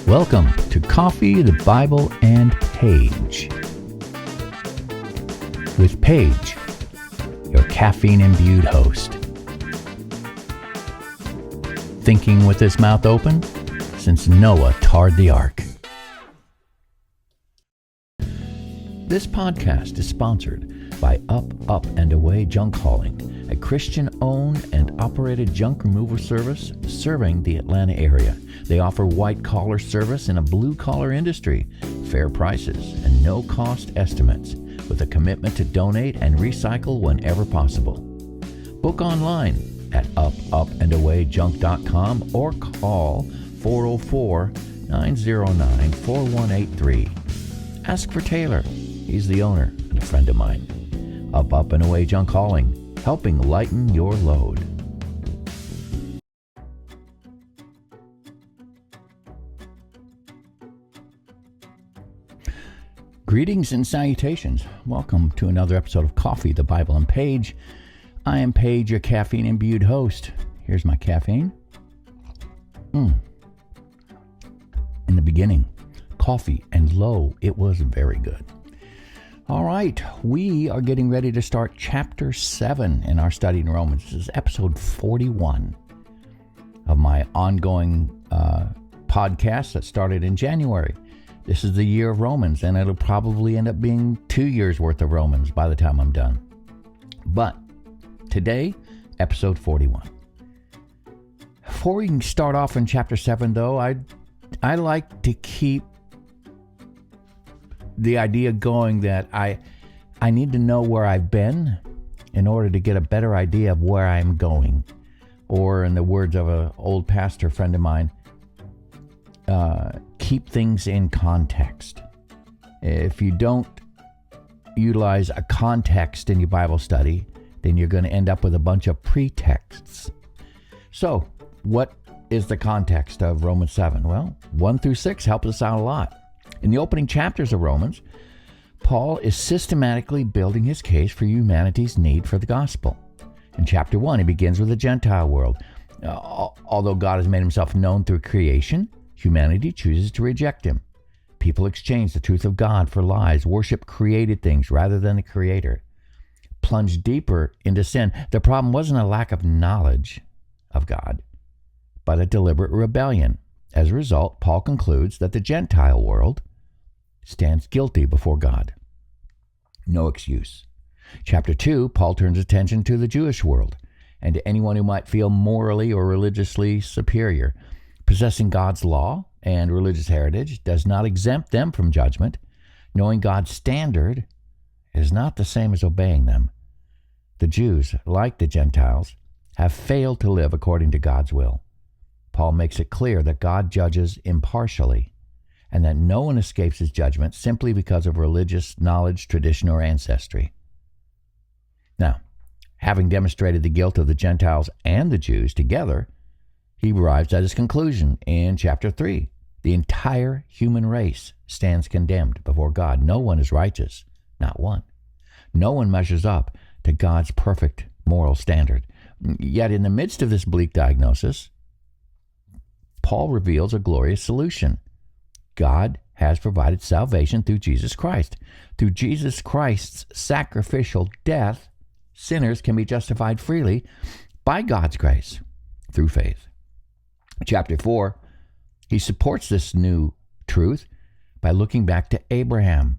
Welcome to Coffee, the Bible, and Paige. With Paige, your caffeine-imbued host. Thinking with his mouth open since Noah tarred the ark. This podcast is sponsored by Up, and Away Junk Hauling, a Christian-owned and operated junk removal service serving the Atlanta area. They offer white-collar service in a blue-collar industry, fair prices, and no-cost estimates, with a commitment to donate and recycle whenever possible. Book online at upandawayjunk.com or call 404-909-4183. Ask for Taylor. He's the owner and a friend of mine. Up and Away Junk Hauling, helping lighten your load. Greetings and salutations. Welcome to another episode of Coffee, the Bible, and Paige. I am Paige, your caffeine-imbued host. Here's my caffeine. In the beginning, coffee, and lo, it was very good. All right, we are getting ready to start Chapter 7 in our study in Romans. This is episode 41 of my ongoing podcast that started in January. This is the year of Romans, and it'll probably end up being 2 years worth of Romans by the time I'm done. But today, episode 41. Before we can start off in chapter 7, though, I like to keep the idea going that I need to know where I've been in order to get a better idea of where I'm going. Or in the words of an old pastor friend of mine, keep things in context. If you don't utilize a context in your Bible study, then you're going to end up with a bunch of pretexts. So, what is the context of Romans 7? Well, 1 through 6 help us out a lot. In the opening chapters of Romans, Paul is systematically building his case for humanity's need for the gospel. In chapter 1, he begins with the Gentile world. Although God has made himself known through creation, humanity chooses to reject him. People exchange the truth of God for lies, worship created things rather than the Creator, plunge deeper into sin. The problem wasn't a lack of knowledge of God, but a deliberate rebellion. As a result, Paul concludes that the Gentile world stands guilty before God. No excuse. Chapter 2, Paul turns attention to the Jewish world and to anyone who might feel morally or religiously superior. Possessing God's law and religious heritage does not exempt them from judgment. Knowing God's standard is not the same as obeying them. The Jews, like the Gentiles, have failed to live according to God's will. Paul makes it clear that God judges impartially and that no one escapes his judgment simply because of religious knowledge, tradition, or ancestry. Now, having demonstrated the guilt of the Gentiles and the Jews together, he arrives at his conclusion in chapter 3. The entire human race stands condemned before God. No one is righteous, not one. No one measures up to God's perfect moral standard. Yet in the midst of this bleak diagnosis, Paul reveals a glorious solution. God has provided salvation through Jesus Christ. Through Jesus Christ's sacrificial death, sinners can be justified freely by God's grace through faith. Chapter 4, he supports this new truth by looking back to Abraham.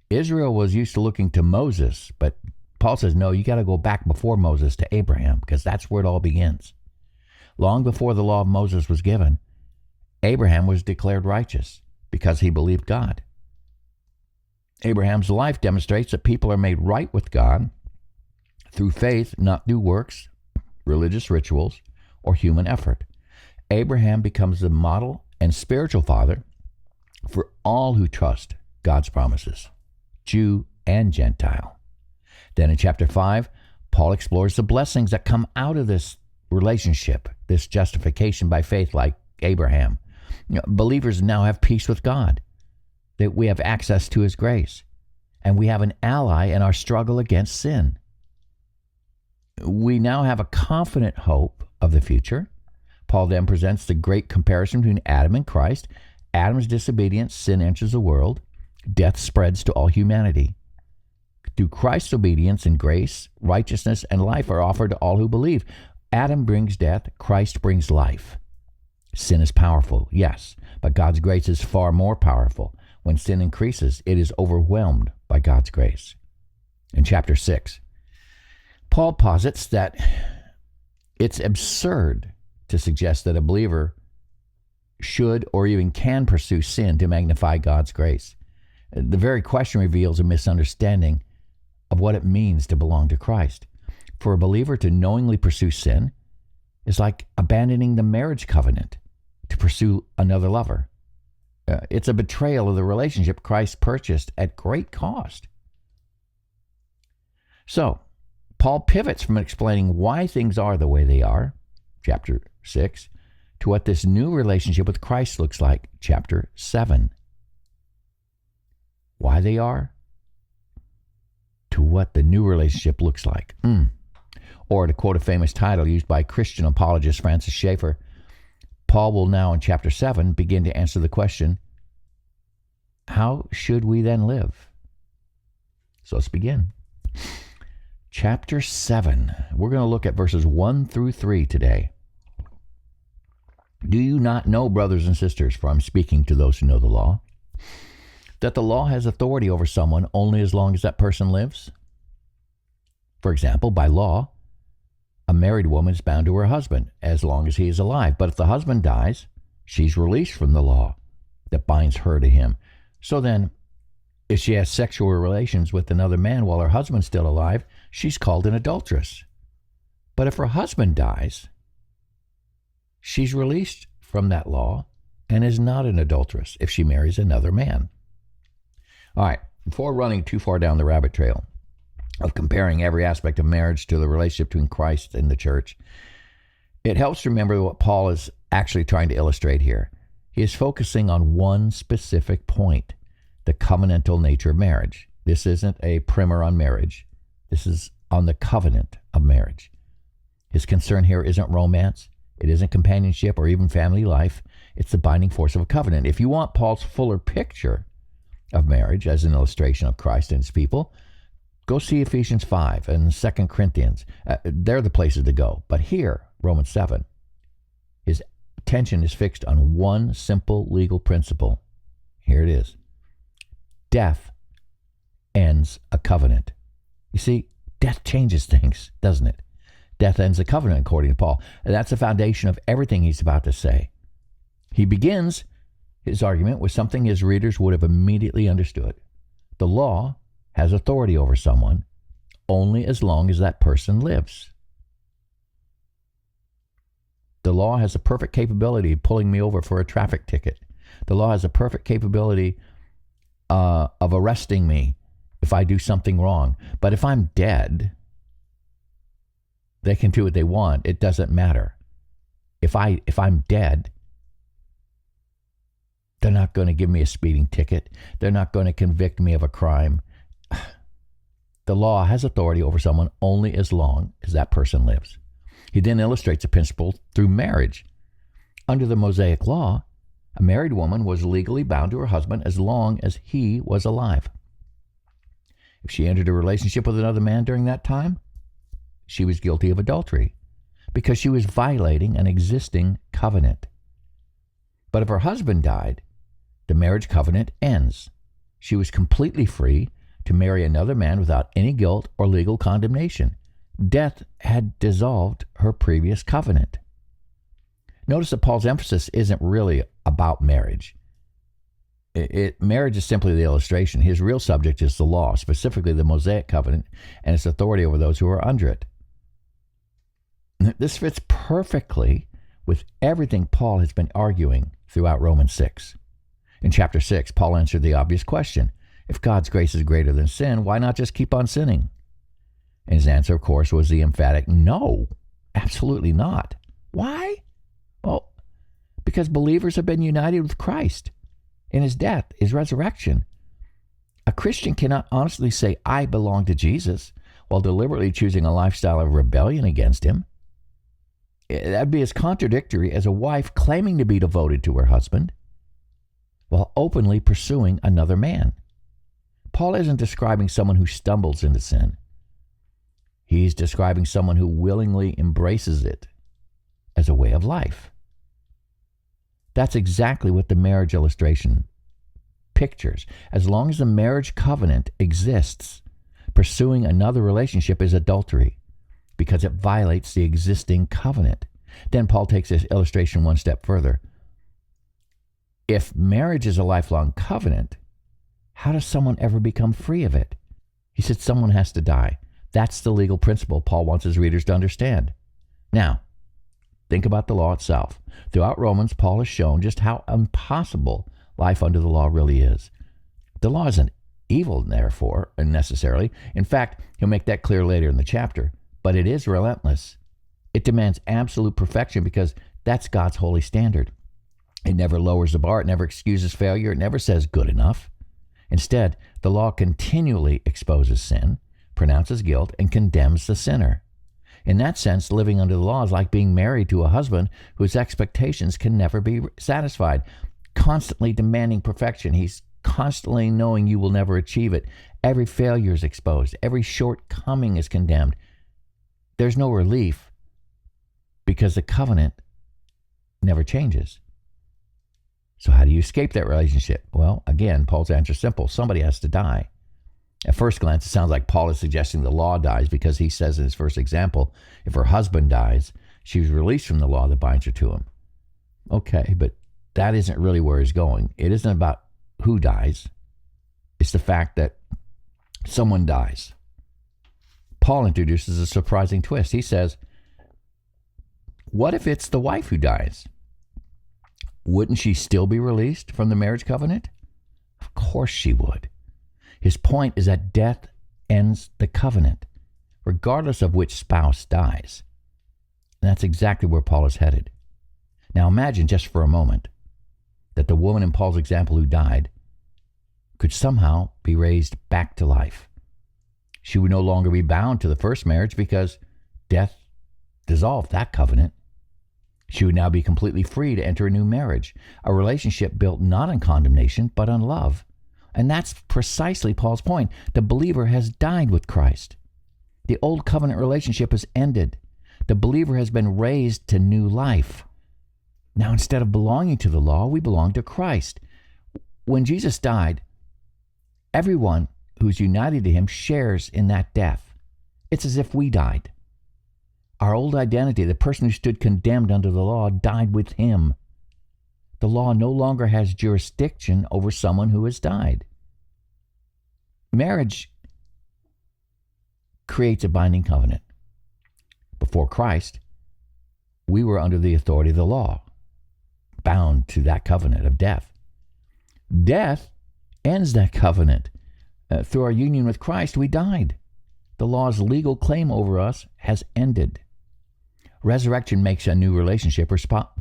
Israel was used to looking to Moses, but Paul says, no, you got to go back before Moses to Abraham, because that's where it all begins. Long before the law of Moses was given, Abraham was declared righteous because he believed God. Abraham's life demonstrates that people are made right with God through faith, not through works, religious rituals, or human effort. Abraham becomes the model and spiritual father for all who trust God's promises, Jew and Gentile. Then in chapter 5, Paul explores the blessings that come out of this relationship, this justification by faith like Abraham. Believers now have peace with God, that we have access to his grace, and we have an ally in our struggle against sin. We now have a confident hope of the future. Paul then presents the great comparison between Adam and Christ. Adam's disobedience, sin enters the world. Death spreads to all humanity. Through Christ's obedience and grace, righteousness and life are offered to all who believe. Adam brings death, Christ brings life. Sin is powerful, yes, but God's grace is far more powerful. When sin increases, it is overwhelmed by God's grace. In chapter 6, Paul posits that it's absurd to suggest that a believer should or even can pursue sin to magnify God's grace. The very question reveals a misunderstanding of what it means to belong to Christ. For a believer to knowingly pursue sin is like abandoning the marriage covenant to pursue another lover. It's a betrayal of the relationship Christ purchased at great cost. So, Paul pivots from explaining why things are the way they are, chapter 6, to what this new relationship with Christ looks like, chapter 7. Why they are, to what the new relationship looks like. Or to quote a famous title used by Christian apologist Francis Schaeffer, Paul will now in chapter 7 begin to answer the question, how should we then live? So let's begin. Chapter 7. We're going to look at verses 1 through 3 today. Do you not know, brothers and sisters, for I'm speaking to those who know the law, that the law has authority over someone only as long as that person lives? For example, by law, a married woman is bound to her husband as long as he is alive. But if the husband dies, she's released from the law that binds her to him. So then, if she has sexual relations with another man while her husband's still alive, she's called an adulteress. But if her husband dies, she's released from that law and is not an adulteress if she marries another man. All right, before running too far down the rabbit trail of comparing every aspect of marriage to the relationship between Christ and the church, it helps to remember what Paul is actually trying to illustrate here. He is focusing on one specific point, the covenantal nature of marriage. This isn't a primer on marriage. This is on the covenant of marriage. His concern here isn't romance. It isn't companionship or even family life. It's the binding force of a covenant. If you want Paul's fuller picture of marriage as an illustration of Christ and his people, go see Ephesians 5 and 2 Corinthians. They're the places to go. But here, Romans 7, his attention is fixed on one simple legal principle. Here it is. Death ends a covenant. You see, death changes things, doesn't it? Death ends a covenant, according to Paul. And that's the foundation of everything he's about to say. He begins his argument with something his readers would have immediately understood. The law has authority over someone only as long as that person lives. The law has a perfect capability of pulling me over for a traffic ticket. The law has a perfect capability of arresting me if I do something wrong. But if I'm dead, they can do what they want. It doesn't matter. If I'm dead, they're not going to give me a speeding ticket. They're not going to convict me of a crime. The law has authority over someone only as long as that person lives. He then illustrates a principle through marriage. Under the Mosaic law, a married woman was legally bound to her husband as long as he was alive. If she entered a relationship with another man during that time, she was guilty of adultery because she was violating an existing covenant. But if her husband died, the marriage covenant ends. She was completely free to marry another man without any guilt or legal condemnation. Death had dissolved her previous covenant. Notice that Paul's emphasis isn't really about marriage. Marriage is simply the illustration. His real subject is the law, specifically the Mosaic covenant and its authority over those who are under it. This fits perfectly with everything Paul has been arguing throughout Romans 6. In chapter 6, Paul answered the obvious question. If God's grace is greater than sin, why not just keep on sinning? And his answer, of course, was the emphatic no, absolutely not. Why? Well, because believers have been united with Christ in his death, his resurrection. A Christian cannot honestly say, I belong to Jesus, while deliberately choosing a lifestyle of rebellion against him. That'd be as contradictory as a wife claiming to be devoted to her husband while openly pursuing another man. Paul isn't describing someone who stumbles into sin. He's describing someone who willingly embraces it as a way of life. That's exactly what the marriage illustration pictures. As long as the marriage covenant exists, pursuing another relationship is adultery because it violates the existing covenant. Then Paul takes this illustration one step further. If marriage is a lifelong covenant, how does someone ever become free of it? He said someone has to die. That's the legal principle Paul wants his readers to understand. Now, think about the law itself. Throughout Romans, Paul has shown just how impossible life under the law really is. The law isn't evil, therefore, necessarily. In fact, he'll make that clear later in the chapter. But it is relentless. It demands absolute perfection because that's God's holy standard. It never lowers the bar. It never excuses failure. It never says good enough. Instead, the law continually exposes sin, pronounces guilt, and condemns the sinner. In that sense, living under the law is like being married to a husband whose expectations can never be satisfied, constantly demanding perfection. He's constantly knowing you will never achieve it. Every failure is exposed. Every shortcoming is condemned. There's no relief because the covenant never changes. So how do you escape that relationship? Well, again, Paul's answer is simple. Somebody has to die. At first glance, it sounds like Paul is suggesting the law dies because he says in his first example, if her husband dies, she was released from the law that binds her to him. Okay, but that isn't really where he's going. It isn't about who dies. It's the fact that someone dies. Paul introduces a surprising twist. He says, what if it's the wife who dies? Wouldn't she still be released from the marriage covenant? Of course she would. His point is that death ends the covenant, regardless of which spouse dies. And that's exactly where Paul is headed. Now imagine just for a moment that the woman in Paul's example who died could somehow be raised back to life. She would no longer be bound to the first marriage because death dissolved that covenant. She would now be completely free to enter a new marriage, a relationship built not on condemnation, but on love. And that's precisely Paul's point. The believer has died with Christ. The old covenant relationship has ended. The believer has been raised to new life. Now, instead of belonging to the law, we belong to Christ. When Jesus died, everyone who's united to him shares in that death. It's as if we died. Our old identity, the person who stood condemned under the law, died with him. The law no longer has jurisdiction over someone who has died. Marriage creates a binding covenant. Before Christ, we were under the authority of the law, bound to that covenant of death. Death ends that covenant. Through our union with Christ, we died. The law's legal claim over us has ended. Resurrection makes a new relationship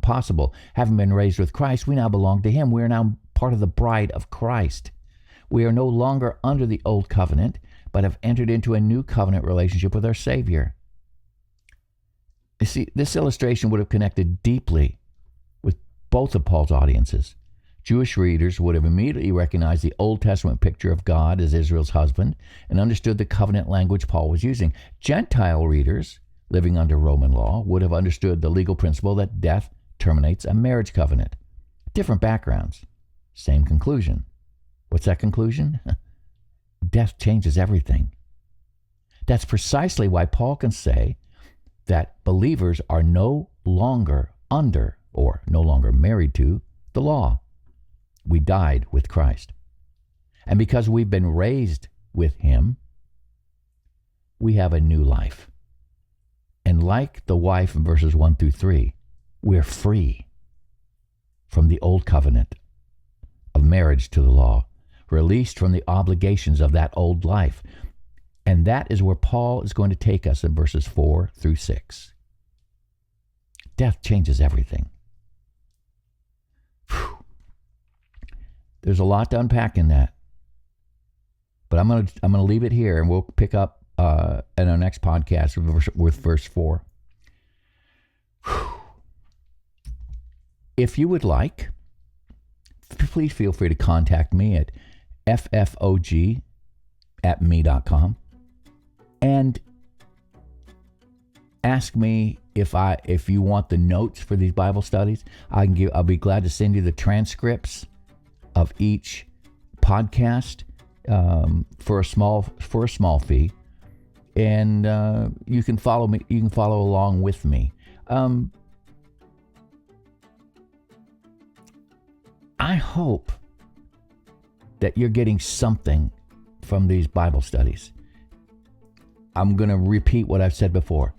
possible. Having been raised with Christ, we now belong to him. We are now part of the bride of Christ. We are no longer under the old covenant, but have entered into a new covenant relationship with our Savior. You see, this illustration would have connected deeply with both of Paul's audiences. Jewish readers would have immediately recognized the Old Testament picture of God as Israel's husband and understood the covenant language Paul was using. Gentile readers living under Roman law would have understood the legal principle that death terminates a marriage covenant. Different backgrounds, same conclusion. What's that conclusion? Death changes everything. That's precisely why Paul can say that believers are no longer under or no longer married to the law. We died with Christ. And because we've been raised with him, we have a new life. And like the wife in verses 1 through 3, we're free from the old covenant of marriage to the law, released from the obligations of that old life. And that is where Paul is going to take us in verses 4 through 6. Death changes everything. Whew. There's a lot to unpack in that. But I'm going to leave it here, and we'll pick up in our next podcast with verse 4. Whew. if you would like, please feel free to contact me at ffog@me.com and ask me if you want the notes for these Bible studies. I'll be glad to send you the transcripts of each podcast for a small fee, and you can follow me. You can follow along with me. I hope that you're getting something from these Bible studies. I'm going to repeat what I've said before.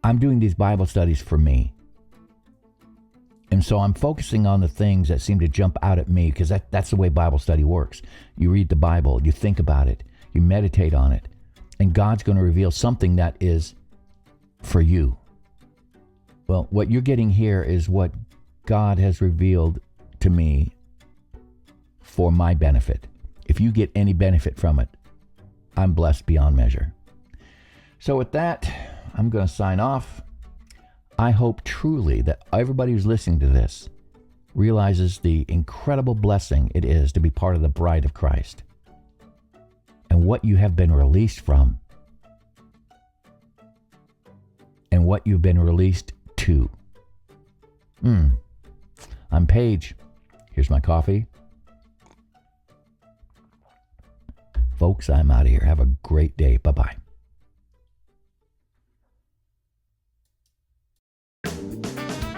I'm doing these Bible studies for me. And so I'm focusing on the things that seem to jump out at me, because that's the way Bible study works. You read the Bible, you think about it, you meditate on it, and God's going to reveal something that is for you. Well, what you're getting here is what God has revealed to me for my benefit. If you get any benefit from it, I'm blessed beyond measure. So with that, I'm going to sign off. I hope truly that everybody who's listening to this realizes the incredible blessing it is to be part of the bride of Christ and what you have been released from and what you've been released to. I'm Paige. Here's my coffee. Folks, I'm out of here. Have a great day. Bye-bye.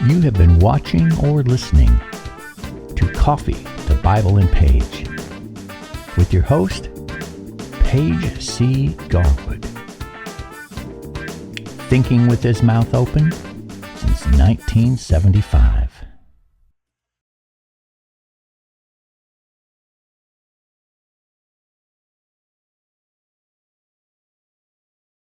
You have been watching or listening to Coffee to Bible and Paige with your host, Paige C. Garwood. Thinking with his mouth open since 1975.